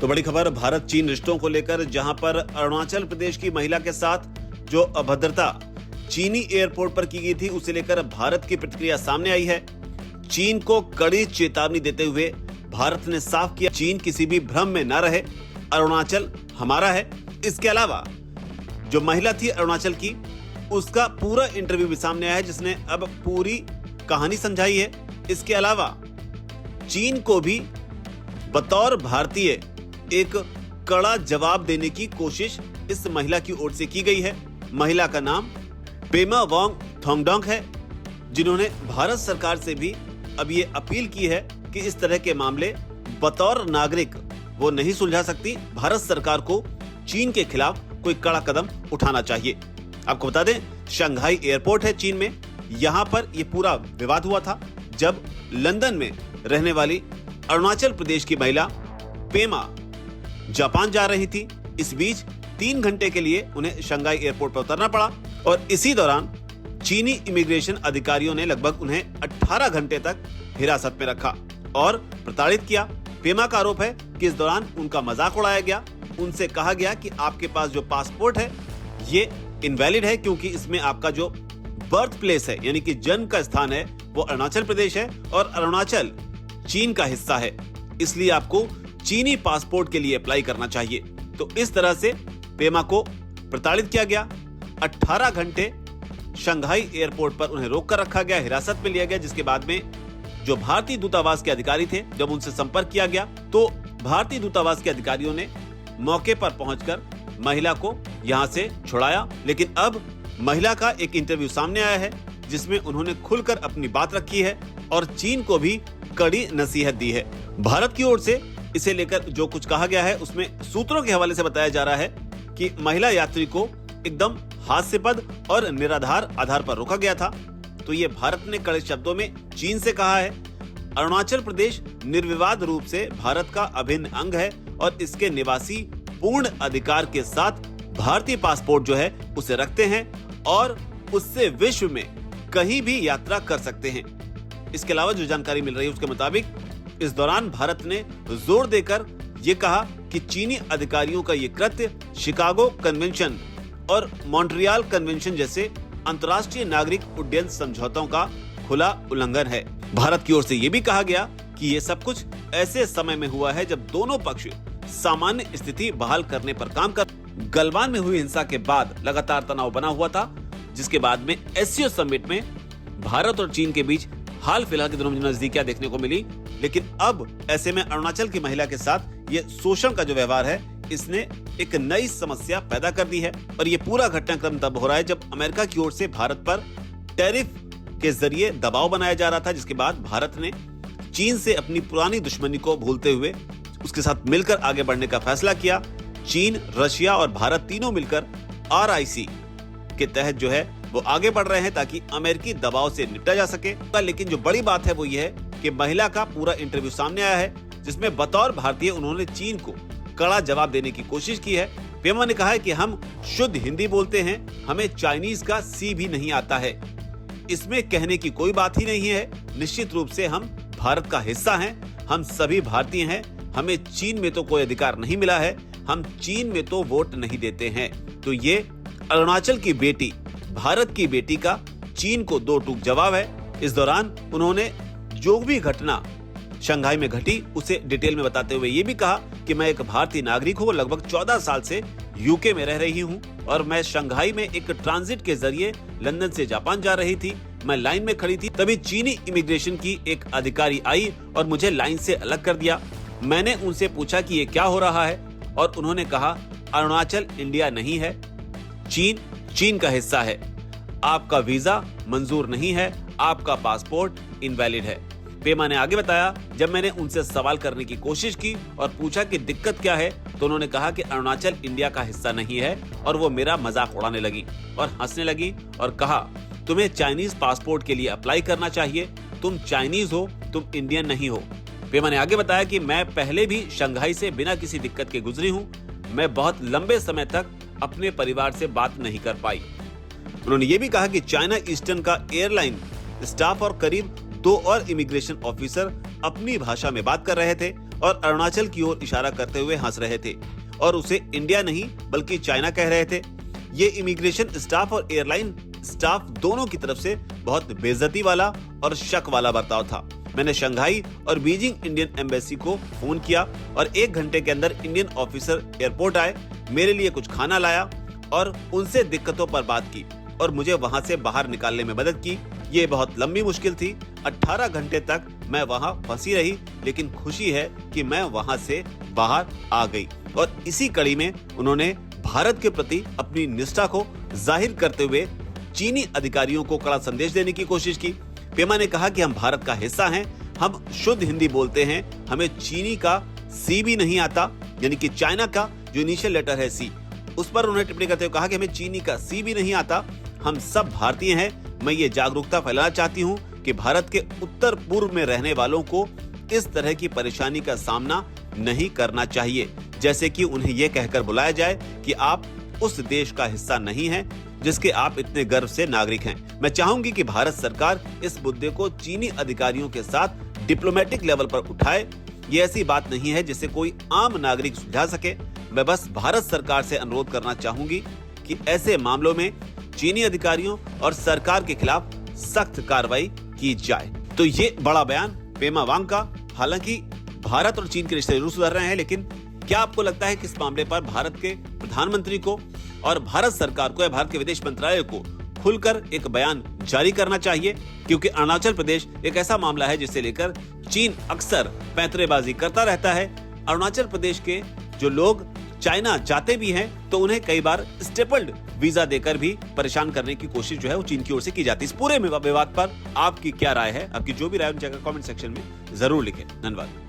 तो बड़ी खबर भारत चीन रिश्तों को लेकर, जहां पर अरुणाचल प्रदेश की महिला के साथ जो अभद्रता चीनी एयरपोर्ट पर की गई थी, उसे लेकर भारत की प्रतिक्रिया सामने आई है। चीन को कड़ी चेतावनी देते हुए भारत ने साफ किया, चीन किसी भी भ्रम में न रहे, अरुणाचल हमारा है। इसके अलावा जो महिला थी अरुणाचल की, उसका पूरा इंटरव्यू भी सामने आया है, जिसने अब पूरी कहानी समझाई है। इसके अलावा चीन को भी बतौर भारतीय एक कड़ा जवाब देने की कोशिश इस महिला की ओर से की गई है। महिला का नाम पेमा वांग थोंगडोंग है, जिन्होंने भारत सरकार से भी अब ये अपील की है कि इस तरह के मामले बतौर नागरिक वो नहीं सुलझा सकती। भारत सरकार को चीन के खिलाफ कोई कड़ा कदम उठाना चाहिए। आपको बता दें, शंघाई एयरपोर्ट है चीन में, यहां पर यह पूरा विवाद हुआ था जब लंदन में रहने वाली अरुणाचल प्रदेश की महिला पेमा जापान जा रही थी। इस बीच 3 घंटे के लिए उन्हें शंघाई एयरपोर्ट पर उतरना पड़ा और इसी दौरान चीनी इमिग्रेशन अधिकारियों ने लगभग उन्हें 18 घंटे तक हिरासत में रखा और प्रताड़ित किया। पेमा का आरोप है कि इस दौरान उनका मजाक उड़ाया गया। उनसे कहा गया कि आपके पास जो पासपोर्ट है ये इनवैलिड है, क्योंकि इसमें आपका जो बर्थ प्लेस है यानी कि जन्म का स्थान है वो अरुणाचल प्रदेश है और अरुणाचल चीन का हिस्सा है, इसलिए आपको चीनी पासपोर्ट के लिए अप्लाई करना चाहिए। तो इस तरह से पेमा को प्रताड़ित किया गया। 18 घंटे शंघाई एयरपोर्ट पर उन्हें रोक कर रखा गया, हिरासत में लिया गया, जिसके बाद में जो भारतीय दूतावास के अधिकारी थे, जब उनसे संपर्क किया गया तो भारतीय दूतावास के अधिकारियों ने मौके पर पहुंचकर महिला को यहां से छुड़ाया। लेकिन अब महिला का एक इंटरव्यू सामने आया है, जिसमें उन्होंने खुलकर अपनी बात रखी है और चीन को भी कड़ी नसीहत दी है। भारत की ओर से इसे लेकर जो कुछ कहा गया है, उसमें सूत्रों के हवाले से बताया जा रहा है कि महिला यात्री को एकदम हास्यास्पद और निराधार आधार पर रोका गया था। तो ये भारत ने कड़े शब्दों में चीन से कहा है, अरुणाचल प्रदेश निर्विवाद रूप से भारत का अभिन्न अंग है और इसके निवासी पूर्ण अधिकार के साथ भारतीय पासपोर्ट जो है उसे रखते हैं और उससे विश्व में कहीं भी यात्रा कर सकते हैं। इसके अलावा जो जानकारी मिल रही है उसके मुताबिक इस दौरान भारत ने जोर देकर ये कहा कि चीनी अधिकारियों का ये कृत्य शिकागो कन्वेंशन और मॉन्ट्रियल कन्वेंशन जैसे अंतर्राष्ट्रीय नागरिक उड्डयन समझौतों का खुला उल्लंघन है। भारत की ओर से ये भी कहा गया कि ये सब कुछ ऐसे समय में हुआ है जब दोनों पक्ष सामान्य स्थिति बहाल करने पर काम कर। गलवान में हुई हिंसा के बाद लगातार तनाव बना हुआ था, जिसके बाद में एससीओ समिट में भारत और चीन के बीच हाल फिलहाल के दिनों में नजदीकियां देखने को मिली। लेकिन अब ऐसे में अरुणाचल की महिला के साथ ये शोषण का जो व्यवहार है, इसने एक नई समस्या पैदा कर दी है। और ये पूरा घटनाक्रम तब हो रहा है जब अमेरिका की ओर से भारत पर टैरिफ के जरिए दबाव बनाया जा रहा था, जिसके बाद भारत ने चीन से अपनी पुरानी दुश्मनी को भूलते हुए उसके साथ मिलकर आगे बढ़ने का फैसला किया। चीन, रशिया और भारत तीनों मिलकर RIC के तहत जो है वो आगे बढ़ रहे हैं ताकि अमेरिकी दबाव से निपटा जा सके। लेकिन जो बड़ी बात है वो ये है कि महिला का पूरा इंटरव्यू सामने आया है, जिसमें बतौर भारतीय उन्होंने चीन को कड़ा जवाब देने की कोशिश की है। पेमा ने कहा है कि हम शुद्ध हिंदी बोलते हैं, हमें चाइनीज का C भी नहीं आता है, इसमें कहने की कोई बात ही नहीं है। निश्चित रूप से हम भारत का हिस्सा हैं, हम सभी भारतीय हैं, हमें चीन में तो कोई अधिकार नहीं मिला है, हम चीन में तो वोट नहीं देते हैं। तो ये अरुणाचल की बेटी, भारत की बेटी का चीन को दो टूक जवाब है। इस दौरान उन्होंने जो भी घटना शंघाई में घटी उसे डिटेल में बताते हुए ये भी कहा कि मैं एक भारतीय नागरिक हूँ, लगभग 14 साल से यूके में रह रही हूँ और मैं शंघाई में एक ट्रांजिट के जरिए लंदन से जापान जा रही थी। मैं लाइन में खड़ी थी, तभी चीनी इमिग्रेशन की एक अधिकारी आई और मुझे लाइन से अलग कर दिया। मैंने उनसे पूछा कि ये क्या हो रहा है और उन्होंने कहा अरुणाचल इंडिया नहीं है, चीन का हिस्सा है, आपका वीजा मंजूर नहीं है, आपका पासपोर्ट इनवैलिड है। पेमा ने आगे बताया, जब मैंने उनसे सवाल करने की कोशिश की और पूछा कि दिक्कत क्या है, तो उन्होंने कहा कि अरुणाचल इंडिया का हिस्सा नहीं है और वो मेरा मजाक उड़ाने लगी और हंसने लगी और कहा तुम्हें चाइनीज पासपोर्ट के लिए अप्लाई करना चाहिए, तुम चाइनीज हो, तुम इंडियन नहीं हो। पेमा ने आगे बताया कि मैं पहले भी शंघाई से बिना किसी दिक्कत के गुजरी हूँ, मैं बहुत लंबे समय तक अपने परिवार से बात नहीं कर पाई। उन्होंने ये भी कहा कि चाइना ईस्टर्न का एयरलाइन स्टाफ और करीब 2 और इमिग्रेशन ऑफिसर अपनी भाषा में बात कर रहे थे और अरुणाचल की ओर इशारा करते हुए हंस रहे थे और उसे इंडिया नहीं बल्कि चाइना कह रहे थे। ये इमिग्रेशन स्टाफ और एयरलाइन स्टाफ दोनों की तरफ से बहुत बेइज्जती वाला और शक वाला बर्ताव था। मैंने शंघाई और बीजिंग इंडियन एम्बेसी को फोन किया और 1 घंटे के अंदर इंडियन ऑफिसर एयरपोर्ट आए, मेरे लिए कुछ खाना लाया और उनसे दिक्कतों पर बात की और मुझे वहां से बाहर निकालने में मदद की। ये बहुत लंबी मुश्किल थी, 18 घंटे तक मैं वहां फंसी रही, लेकिन खुशी है कि मैं वहां से बाहर आ गई। और इसी कड़ी में उन्होंने भारत के प्रति अपनी निष्ठा को जाहिर करते हुए चीनी अधिकारियों को कड़ा संदेश देने की कोशिश की। पेमा ने कहा कि हम भारत का हिस्सा हैं, हम शुद्ध हिंदी बोलते हैं, हमें चीनी का सी भी नहीं आता, यानी कि चाइना का जो इनिशियल लेटर है सी, उस पर उन्होंने टिप्पणी करते हुए कहा कि हमें चीनी का सी भी नहीं आता, हम सब भारतीय हैं। मैं ये जागरूकता फैलाना चाहती हूँ कि भारत के उत्तर पूर्व में रहने वालों को इस तरह की परेशानी का सामना नहीं करना चाहिए, जैसे कि उन्हें यह कहकर बुलाया जाए कि आप उस देश का हिस्सा नहीं हैं जिसके आप इतने गर्व से नागरिक हैं। मैं चाहूंगी कि भारत सरकार इस मुद्दे को चीनी अधिकारियों के साथ डिप्लोमेटिक लेवल पर उठाए। ये ऐसी बात नहीं है जिसे कोई आम नागरिक सुलझा सके। मैं बस भारत सरकार से अनुरोध करना चाहूंगी कि ऐसे मामलों में चीनी अधिकारियों और सरकार के खिलाफ सख्त कार्रवाई की जाए। तो ये बड़ा बयान पेमा वांग का। हालांकि भारत और चीन के रिश्ते जरूर सुधर रहे हैं, लेकिन क्या आपको लगता है कि इस मामले पर भारत के प्रधानमंत्री को और भारत सरकार को या भारत के विदेश मंत्रालय को खुलकर एक बयान जारी करना चाहिए? क्योंकि अरुणाचल प्रदेश एक ऐसा मामला है जिसे लेकर चीन अक्सर पैंतरेबाजी करता रहता है। अरुणाचल प्रदेश के जो लोग चाइना जाते भी हैं तो उन्हें कई बार स्टेपल्ड वीजा देकर भी परेशान करने की कोशिश जो है वो चीन की ओर से की जाती है। इस पूरे विवाद पर आपकी क्या राय है? आपकी जो भी राय है उन जगह कमेंट सेक्शन में जरूर लिखें। धन्यवाद।